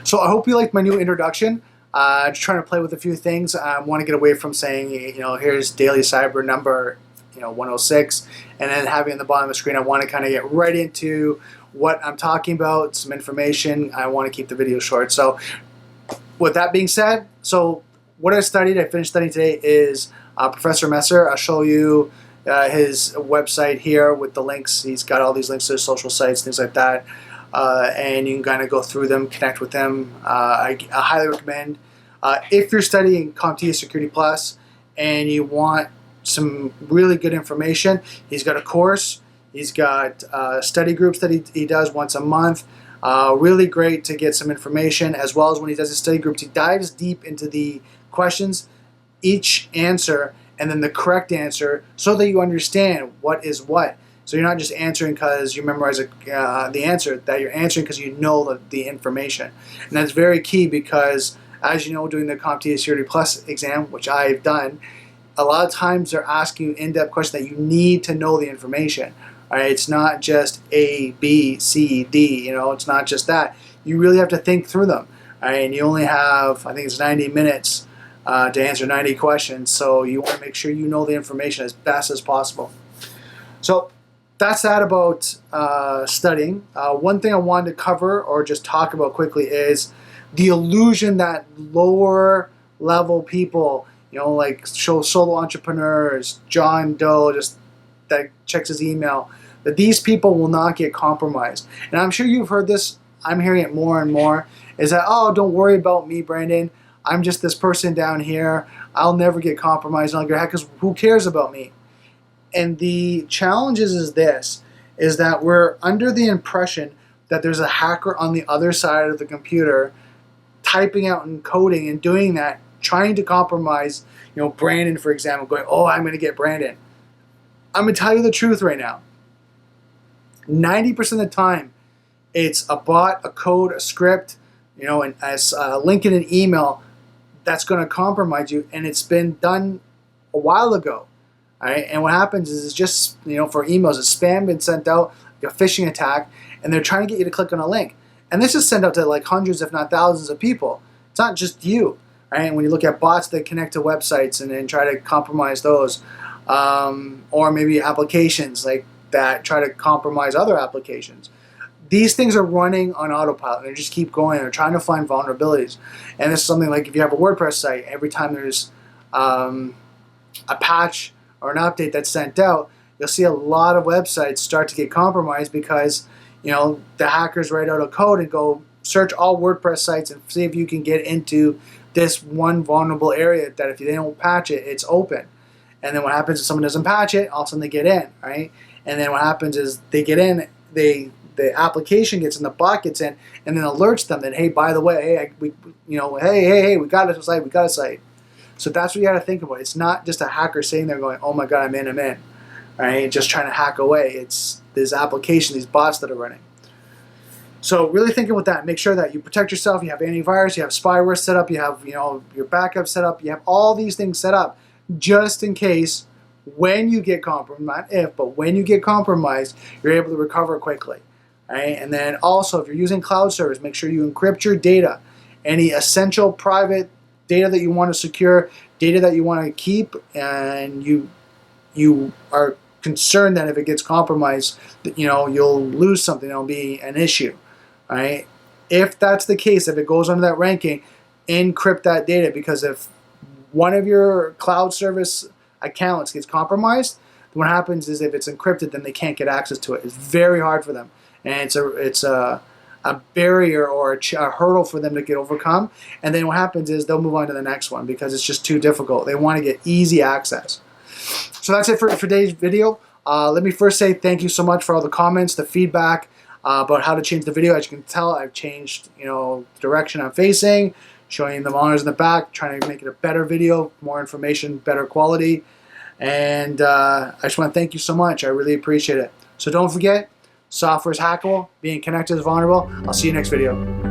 So I hope you liked my new introduction. Just trying to play with a few things. I want to get away from saying, here's DailyCyber number, 106, and then having on the bottom of the screen. I want to kind of get right into what I'm talking about, some information. I want to keep the video short. So with that being said, so what I finished studying today is Professor Messer. I'll show you his website here with the links. He's got all these links to his social sites, things like that. And you can kind of go through them, connect with them. I highly recommend if you're studying CompTIA Security Plus and you want some really good information. He's got a course. He's got study groups that he does once a month. Really great to get some information, as well as when he does his study groups, he dives deep into the questions, each answer, and then the correct answer, so that you understand what is what. So you're not just answering because you memorize the answer, that you're answering because you know the information. And that's very key because, as you know, doing the CompTIA Security Plus exam, which I've done, a lot of times they're asking you in-depth questions that you need to know the information. All right? It's not just A, B, C, D. It's not just that. You really have to think through them. All right? And you only have, I think it's 90 minutes to answer 90 questions. So you want to make sure you know the information as best as possible. So that's that about studying. One thing I wanted to cover or just talk about quickly is the illusion that lower level people, like solo entrepreneurs, John Doe, just that checks his email, that these people will not get compromised. And I'm sure you've heard this. I'm hearing it more and more. Is that, oh, don't worry about me, Brandon. I'm just this person down here. I'll never get compromised. I'll get hacked because who cares about me? And the challenge is that we're under the impression that there's a hacker on the other side of the computer typing out and coding and doing that, trying to compromise, Brandon, for example, going, oh, I'm going to get Brandon. I'm going to tell you the truth right now. 90% of the time, it's a bot, a code, a script, and a link in an email that's going to compromise you, and it's been done a while ago. All right? And what happens is it's just, for emails, it's spam been sent out, like a phishing attack, and they're trying to get you to click on a link. And this is sent out to like hundreds, if not thousands of people. It's not just you. Right? And when you look at bots that connect to websites and then try to compromise those, or maybe applications like that try to compromise other applications. These things are running on autopilot. They just keep going. They're trying to find vulnerabilities. And this is something like if you have a WordPress site, every time there's a patch or an update that's sent out, you'll see a lot of websites start to get compromised because the hackers write out a code and go search all WordPress sites and see if you can get into this one vulnerable area that if they don't patch it, it's open. And then what happens is someone doesn't patch it, all of a sudden they get in, right? And then what happens is they get in, the application gets in, the bot gets in, and then alerts them that, hey, by the way, we got a site. So that's what you got to think about. It's not just a hacker sitting there going, oh my God, I'm in, right? Just trying to hack away. It's this application, these bots that are running. So really think about that. Make sure that you protect yourself. You have antivirus, you have spyware set up, you have your backup set up, you have all these things set up just in case when you get compromised, not if, but when you get compromised, you're able to recover quickly. Right? And then also, if you're using cloud servers, make sure you encrypt your data. Any essential private data that you want to secure, data that you want to keep, and you are concerned that if it gets compromised, that you'll lose something. It'll be an issue. Right? If that's the case, if it goes under that ranking, encrypt that data, because if one of your cloud service accounts gets compromised, what happens is if it's encrypted, then they can't get access to it. It's very hard for them, and it's a barrier or a hurdle for them to get overcome. And then what happens is they'll move on to the next one because it's just too difficult. They want to get easy access. So that's it for today's video. Let me first say thank you so much for all the comments, the feedback about how to change the video. As you can tell, I've changed the direction I'm facing, showing the monitors in the back, trying to make it a better video, more information, better quality. And I just want to thank you so much. I really appreciate it. So don't forget, software is hackable, being connected is vulnerable. I'll see you next video.